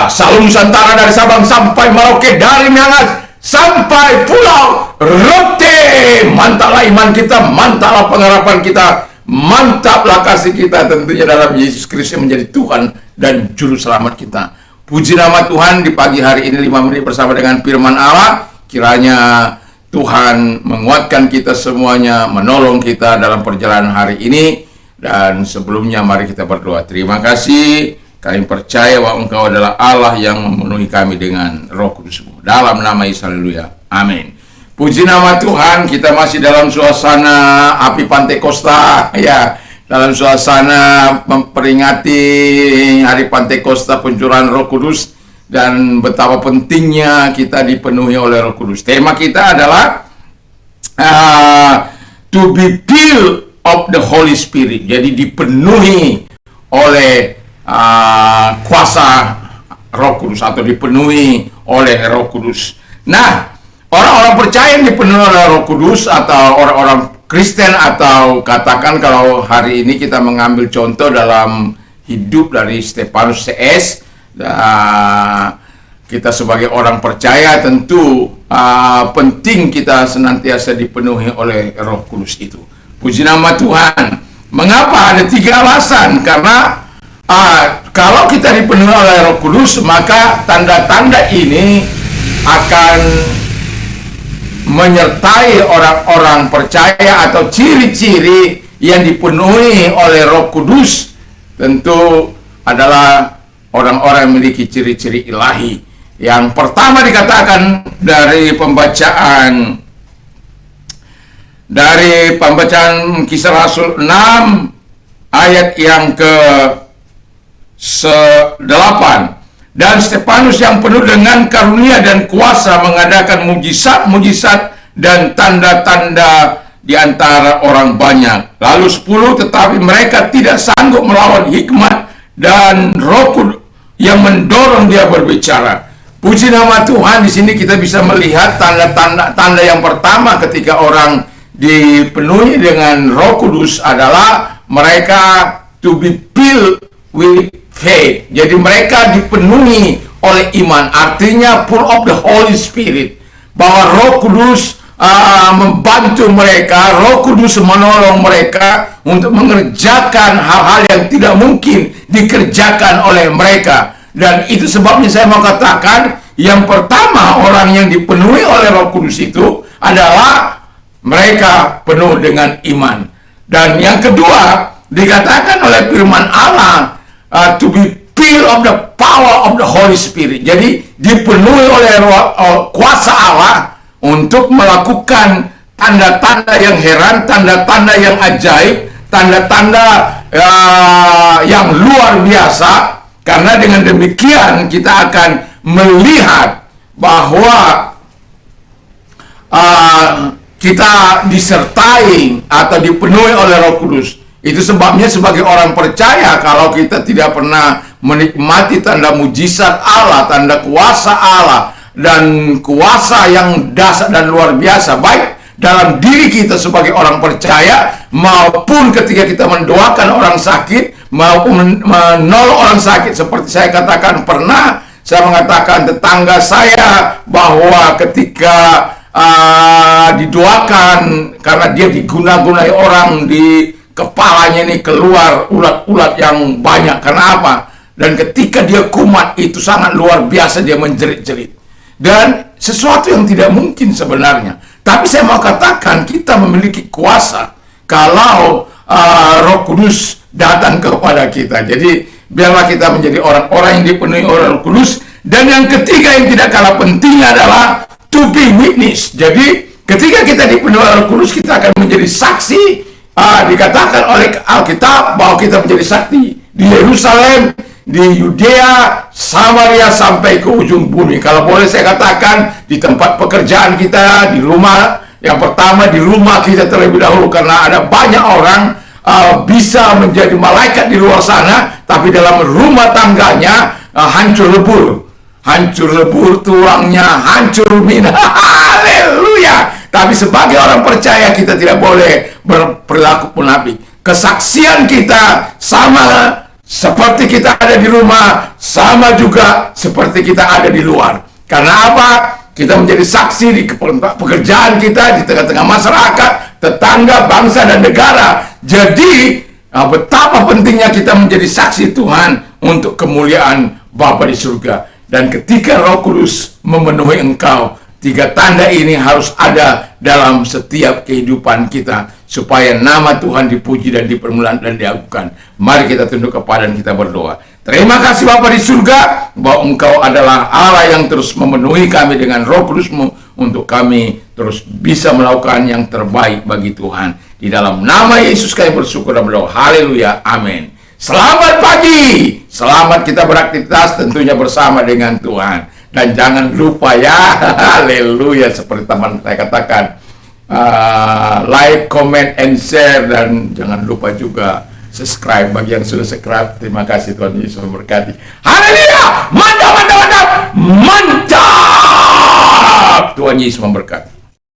Seluruh Nusantara dari Sabang sampai Merauke, dari Miangas sampai Pulau Rote. Mantaplah iman kita, mantaplah pengharapan kita, mantaplah kasih kita tentunya dalam Yesus Kristus menjadi Tuhan dan Juru Selamat kita. Puji nama Tuhan, di pagi hari ini 5 menit bersama dengan firman Allah. Kiranya Tuhan menguatkan kita semuanya, menolong kita dalam perjalanan hari ini. Dan sebelumnya mari kita berdoa. Terima kasih, kami percaya bahwa Engkau adalah Allah yang memenuhi kami dengan Roh Kudus-Mu. Dalam nama Yesus, haleluya, amin. Puji nama Tuhan, kita masih dalam suasana api Pantekosta, ya, dalam suasana memperingati hari Pantekosta, pencurahan Roh Kudus, dan betapa pentingnya kita dipenuhi oleh Roh Kudus. Tema kita adalah to be filled of the Holy Spirit, jadi dipenuhi oleh kuasa Roh Kudus atau dipenuhi oleh Roh Kudus. Nah, orang-orang percaya yang dipenuhi oleh Roh Kudus atau orang-orang Kristen, atau katakan kalau hari ini kita mengambil contoh dalam hidup dari Stefanus CS, kita sebagai orang percaya tentu penting kita senantiasa dipenuhi oleh Roh Kudus itu. Puji nama Tuhan. Mengapa? Ada 3 alasan. Karena kalau kita dipenuhi oleh Roh Kudus, maka tanda-tanda ini akan menyertai orang-orang percaya, atau ciri-ciri yang dipenuhi oleh Roh Kudus tentu adalah orang-orang yang memiliki ciri-ciri ilahi. Yang pertama dikatakan dari pembacaan Kisah Rasul 6 ayat yang ke-8. Dan Stefanus yang penuh dengan karunia dan kuasa mengadakan mujizat-mujizat dan tanda-tanda di antara orang banyak. Lalu 10, tetapi mereka tidak sanggup melawan hikmat dan Roh Kudus yang mendorong dia berbicara. Puji nama Tuhan, di sini kita bisa melihat tanda yang pertama ketika orang dipenuhi dengan Roh Kudus adalah mereka to be filled with faith. Jadi mereka dipenuhi oleh iman, artinya full of the Holy Spirit, bahwa Roh Kudus membantu mereka, Roh Kudus menolong mereka untuk mengerjakan hal-hal yang tidak mungkin dikerjakan oleh mereka. Dan itu sebabnya saya mau katakan, yang pertama orang yang dipenuhi oleh Roh Kudus itu adalah mereka penuh dengan iman. Dan yang kedua dikatakan oleh firman Allah, to be filled of the power of the Holy Spirit. Jadi dipenuhi oleh kuasa Allah untuk melakukan tanda-tanda yang heran, tanda-tanda yang ajaib, tanda-tanda yang luar biasa. Karena dengan demikian kita akan melihat bahwa kita disertai atau dipenuhi oleh Roh Kudus. Itu sebabnya sebagai orang percaya, kalau kita tidak pernah menikmati tanda mujizat Allah, tanda kuasa Allah, dan kuasa yang dahsyat dan luar biasa, baik dalam diri kita sebagai orang percaya, maupun ketika kita mendoakan orang sakit, maupun menolong orang sakit. Seperti saya katakan, pernah saya mengatakan tetangga saya bahwa ketika didoakan, karena dia diguna-gunai orang, di kepalanya ini keluar ulat-ulat yang banyak. Karena apa? Dan ketika dia kumat, itu sangat luar biasa, dia menjerit-jerit. Dan sesuatu yang tidak mungkin sebenarnya. Tapi saya mau katakan, kita memiliki kuasa kalau Roh Kudus datang kepada kita. Jadi biarlah kita menjadi orang-orang yang dipenuhi oleh Roh Kudus. Dan yang ketiga yang tidak kalah pentingnya adalah to be witness. Jadi ketika kita dipenuhi oleh Roh Kudus, kita akan menjadi saksi. Dikatakan oleh Alkitab bahwa kita menjadi saksi di Yerusalem, di Yudea, Samaria, sampai ke ujung bumi. Kalau boleh saya katakan, di tempat pekerjaan kita, di rumah, yang pertama di rumah kita terlebih dahulu, karena ada banyak orang bisa menjadi malaikat di luar sana, tapi dalam rumah tangganya hancur lebur. Hancur lebur, tulangnya hancur mina. Haleluya. Tapi sebagai orang percaya, kita tidak boleh berperilaku munafik. Kesaksian kita sama seperti kita ada di rumah, sama juga seperti kita ada di luar. Karena apa? Kita menjadi saksi di pekerjaan kita, di tengah-tengah masyarakat, tetangga, bangsa, dan negara. Jadi, betapa pentingnya kita menjadi saksi Tuhan untuk kemuliaan Bapa di surga. Dan ketika Roh Kudus memenuhi engkau, 3 tanda ini harus ada dalam setiap kehidupan kita, supaya nama Tuhan dipuji dan dipermuliakan dan diagungkan. Mari kita tunduk kepada dan kita berdoa. Terima kasih Bapa di surga, bahwa engkau adalah Allah yang terus memenuhi kami dengan Roh Kudus-Mu, untuk kami terus bisa melakukan yang terbaik bagi Tuhan. Di dalam nama Yesus kami bersyukur dan berdoa. Haleluya, amin. Selamat pagi, selamat kita beraktivitas tentunya bersama dengan Tuhan. Dan jangan lupa ya, haleluya, seperti teman saya katakan, like, comment, and share, dan jangan lupa juga subscribe bagi yang sudah subscribe. Terima kasih, Tuhan Yesus memberkati. Haleluya, mantap, mantap, mantap, mantap. Tuhan Yesus memberkati.